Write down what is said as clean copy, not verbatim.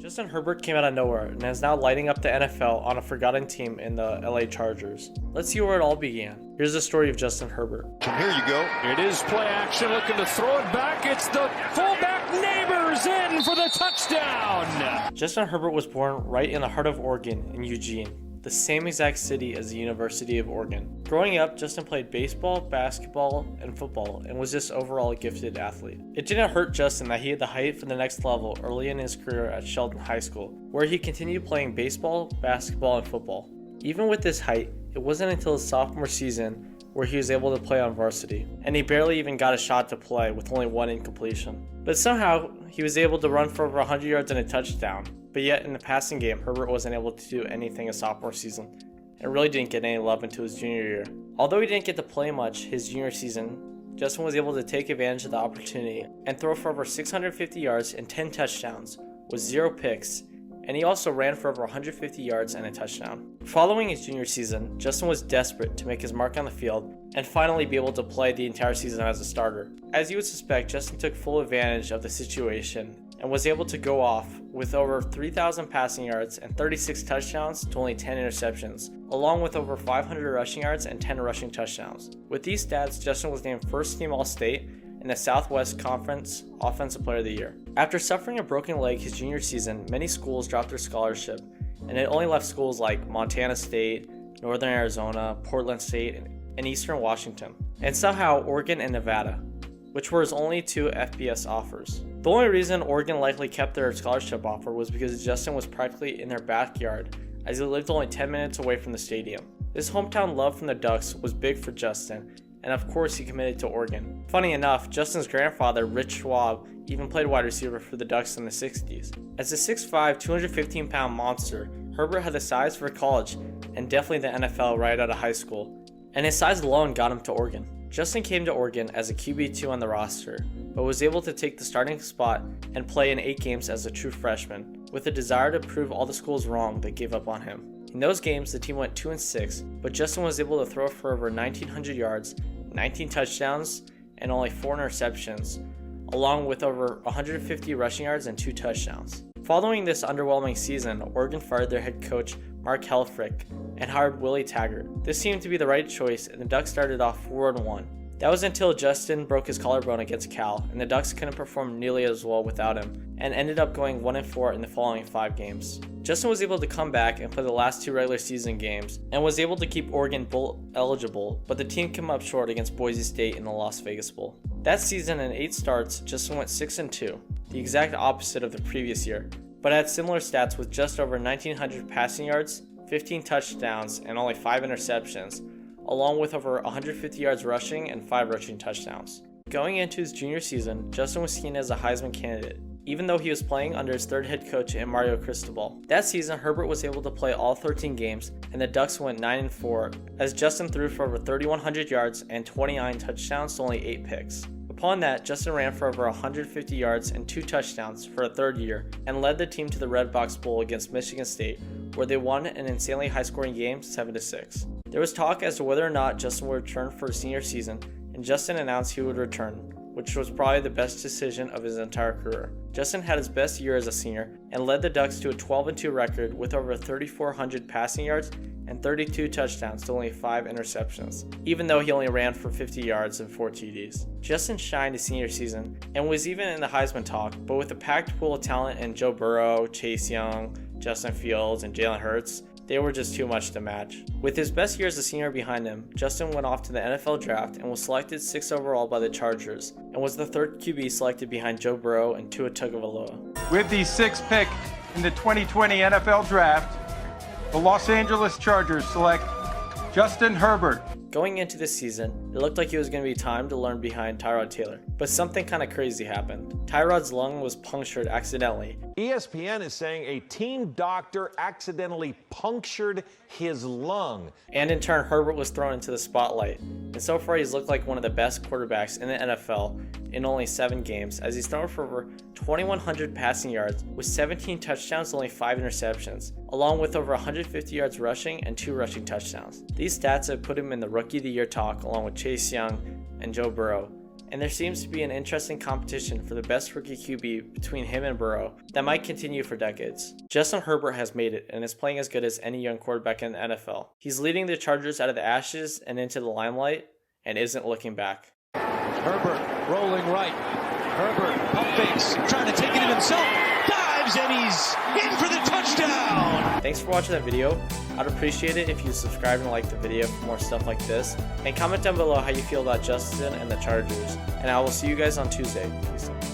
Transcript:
Justin Herbert came out of nowhere and is now lighting up the NFL on a forgotten team in the LA Chargers. Let's see where it all began. Here's the story of Justin Herbert. Here you go. It is play action, looking to throw it back. It's the fullback Neighbors in for the touchdown. Justin Herbert was born right in the heart of Oregon in Eugene, the same exact city as the University of Oregon. Growing up, Justin played baseball, basketball, and football, and was just overall a gifted athlete. It didn't hurt Justin that he had the height for the next level early in his career at Sheldon High School, where he continued playing baseball, basketball, and football. Even with this height, it wasn't until his sophomore season where he was able to play on varsity, and he barely even got a shot to play with only one incompletion. But somehow, he was able to run for over 100 yards and a touchdown. But yet in the passing game, Herbert wasn't able to do anything his sophomore season, and really didn't get any love until his junior year. Although he didn't get to play much his junior season, Justin was able to take advantage of the opportunity and throw for over 650 yards and 10 touchdowns with 0 picks, and he also ran for over 150 yards and a touchdown. Following his junior season, Justin was desperate to make his mark on the field and finally be able to play the entire season as a starter. As you would suspect, Justin took full advantage of the situation and was able to go off with over 3,000 passing yards and 36 touchdowns to only 10 interceptions, along with over 500 rushing yards and 10 rushing touchdowns. With these stats, Justin was named first team All-State in the Southwest Conference Offensive Player of the Year. After suffering a broken leg his junior season, many schools dropped their scholarship, and it only left schools like Montana State, Northern Arizona, Portland State, and Eastern Washington, and somehow Oregon and Nevada, which were his only 2 FBS offers. The only reason Oregon likely kept their scholarship offer was because Justin was practically in their backyard, as he lived only 10 minutes away from the stadium. This hometown love from the Ducks was big for Justin, and of course he committed to Oregon. Funny enough, Justin's grandfather, Rich Schwab, even played wide receiver for the Ducks in the 60s. As a 6'5", 215-pound monster, Herbert had the size for college and definitely the NFL right out of high school, and his size alone got him to Oregon. Justin came to Oregon as a QB2 on the roster, but was able to take the starting spot and play in 8 games as a true freshman, with a desire to prove all the schools wrong that gave up on him. In those games, the team went 2-6, but Justin was able to throw for over 1,900 yards, 19 touchdowns, and only 4 interceptions, along with over 150 rushing yards and 2 touchdowns. Following this underwhelming season, Oregon fired their head coach Mark Helfrich and hired Willie Taggart. This seemed to be the right choice, and the Ducks started off 4-1. That was until Justin broke his collarbone against Cal, and the Ducks couldn't perform nearly as well without him, and ended up going 1-4 in the following 5 games. Justin was able to come back and play the last 2 regular season games, and was able to keep Oregon bowl eligible, but the team came up short against Boise State in the Las Vegas Bowl. That season, in 8 starts, Justin went 6-2, the exact opposite of the previous year, but had similar stats with just over 1,900 passing yards, 15 touchdowns, and only 5 interceptions, along with over 150 yards rushing and 5 rushing touchdowns. Going into his junior season, Justin was seen as a Heisman candidate, even though he was playing under his 3rd head coach in Mario Cristobal. That season, Herbert was able to play all 13 games, and the Ducks went 9-4, as Justin threw for over 3,100 yards and 29 touchdowns to only 8 picks. Upon that, Justin ran for over 150 yards and 2 touchdowns for a 3rd year, and led the team to the Red Box Bowl against Michigan State, where they won an insanely high-scoring game 7-6. There was talk as to whether or not Justin would return for his senior season, and Justin announced he would return, which was probably the best decision of his entire career. Justin had his best year as a senior, and led the Ducks to a 12-2 record with over 3,400 passing yards and 32 touchdowns to only 5 interceptions, even though he only ran for 50 yards and 4 TDs. Justin shined his senior season, and was even in the Heisman talk, but with a packed pool of talent in Joe Burrow, Chase Young, Justin Fields, and Jalen Hurts, they were just too much to match. With his best year as a senior behind him, Justin went off to the NFL draft and was selected 6th overall by the Chargers, and was the 3rd QB selected behind Joe Burrow and Tua Tagovailoa. With the 6th pick in the 2020 NFL Draft, the Los Angeles Chargers select Justin Herbert. Going into this season, it looked like it was going to be time to learn behind Tyrod Taylor, but something kind of crazy happened. Tyrod's lung was punctured accidentally. ESPN is saying a team doctor accidentally punctured his lung. And in turn, Herbert was thrown into the spotlight. And so far, he's looked like one of the best quarterbacks in the NFL in only 7 games, as he's thrown for over 2,100 passing yards with 17 touchdowns and only 5 interceptions, along with over 150 yards rushing and 2 rushing touchdowns. These stats have put him in the Rookie of the Year talk along with Chase Young and Joe Burrow, and there seems to be an interesting competition for the best rookie QB between him and Burrow that might continue for decades. Justin Herbert has made it and is playing as good as any young quarterback in the NFL. He's leading the Chargers out of the ashes and into the limelight and isn't looking back. Herbert rolling right. Herbert pump fakes, trying to take it in himself. Dives and he's in for the touchdown. Thanks for watching that video. I'd appreciate it if you subscribe and like the video for more stuff like this. And comment down below how you feel about Justin and the Chargers. And I will see you guys on Tuesday. Peace out.